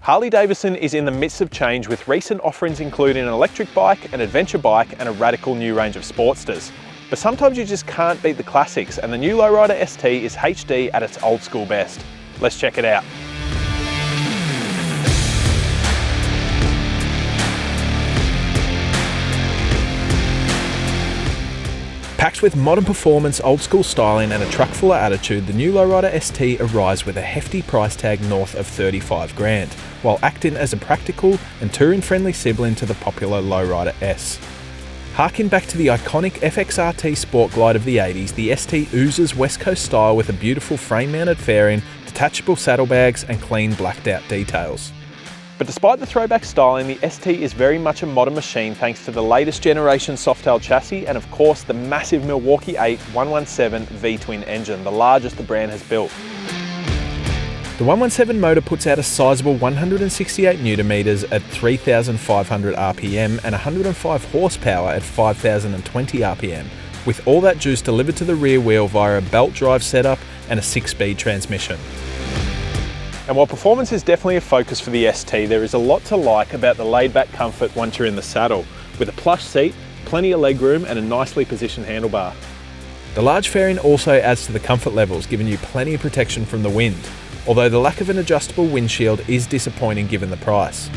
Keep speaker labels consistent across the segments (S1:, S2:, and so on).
S1: Harley-Davidson is in the midst of change with recent offerings including an electric bike, an adventure bike and a radical new range of Sportsters. But sometimes you just can't beat the classics, and the new Lowrider ST is HD at its old school best. Let's check it out. Packed with modern performance, old school styling and a truck full of attitude, the new Lowrider ST arrives with a hefty price tag north of 35 grand, while acting as a practical and touring friendly sibling to the popular Lowrider S. Harking back to the iconic FXRT Sport Glide of the 80s, the ST oozes West Coast style with a beautiful frame mounted fairing, detachable saddlebags and clean blacked out details. But despite the throwback styling, the ST is very much a modern machine thanks to the latest generation Softail chassis and of course the massive Milwaukee 8 117 V-twin engine, the largest the brand has built. The 117 motor puts out a sizable 168 Nm at 3,500 RPM and 105 horsepower at 5,020 RPM, with all that juice delivered to the rear wheel via a belt drive setup and a 6-speed transmission. And while performance is definitely a focus for the ST, there is a lot to like about the laid-back comfort once you're in the saddle, with a plush seat, plenty of legroom and a nicely positioned handlebar. The large fairing also adds to the comfort levels, giving you plenty of protection from the wind, although the lack of an adjustable windshield is disappointing given the price.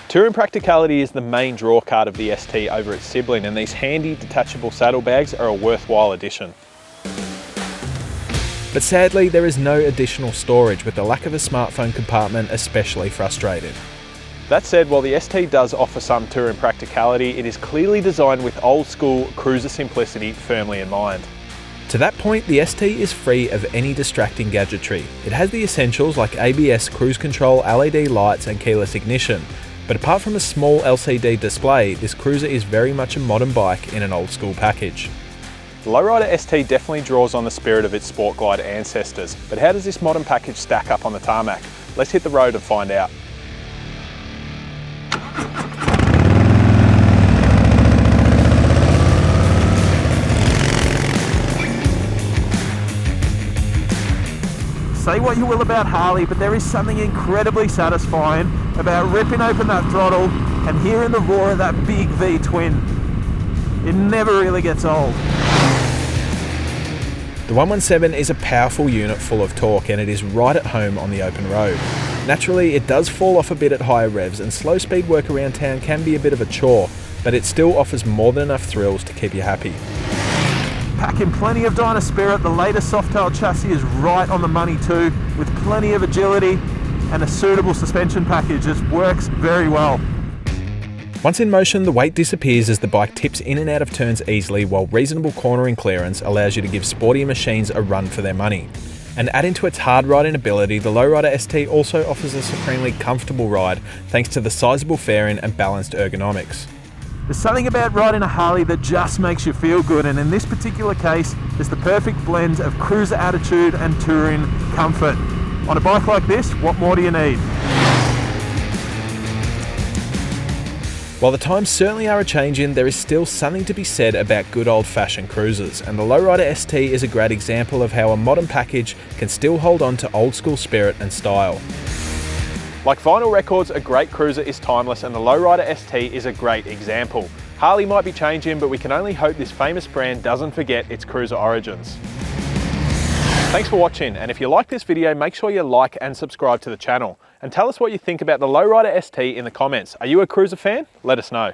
S1: Touring practicality is the main draw card of the ST over its sibling, and these handy detachable saddlebags are a worthwhile addition. But sadly, there is no additional storage, with the lack of a smartphone compartment especially frustrating. That said, while the ST does offer some touring practicality, it is clearly designed with old school cruiser simplicity firmly in mind. To that point, the ST is free of any distracting gadgetry. It has the essentials like ABS, cruise control, LED lights and keyless ignition. But apart from a small LCD display, this cruiser is very much a modern bike in an old school package. The Lowrider ST definitely draws on the spirit of its Sport Glide ancestors, but how does this modern package stack up on the tarmac? Let's hit the road and find out.
S2: Say what you will about Harley, but there is something incredibly satisfying about ripping open that throttle and hearing the roar of that big V-twin. It never really gets old.
S1: The 117 is a powerful unit full of torque, and it is right at home on the open road. Naturally, it does fall off a bit at higher revs, and slow speed work around town can be a bit of a chore, but it still offers more than enough thrills to keep you happy.
S2: Packing plenty of Dyna Spirit, the latest Softail chassis is right on the money too, with plenty of agility and a suitable suspension package. It works very well.
S1: Once in motion, the weight disappears as the bike tips in and out of turns easily, while reasonable cornering clearance allows you to give sportier machines a run for their money. And adding to its hard riding ability, the Lowrider ST also offers a supremely comfortable ride thanks to the sizable fairing and balanced ergonomics.
S2: There's something about riding a Harley that just makes you feel good, and in this particular case, there's the perfect blend of cruiser attitude and touring comfort. On a bike like this, what more do you need?
S1: While the times certainly are a-changing, there is still something to be said about good old-fashioned cruisers, and the Lowrider ST is a great example of how a modern package can still hold on to old-school spirit and style. Like vinyl records, a great cruiser is timeless, and the Lowrider ST is a great example. Harley might be changing, but we can only hope this famous brand doesn't forget its cruiser origins. Thanks for watching, and if you like this video, make sure you like and subscribe to the channel. And tell us what you think about the Lowrider ST in the comments. Are you a cruiser fan? Let us know.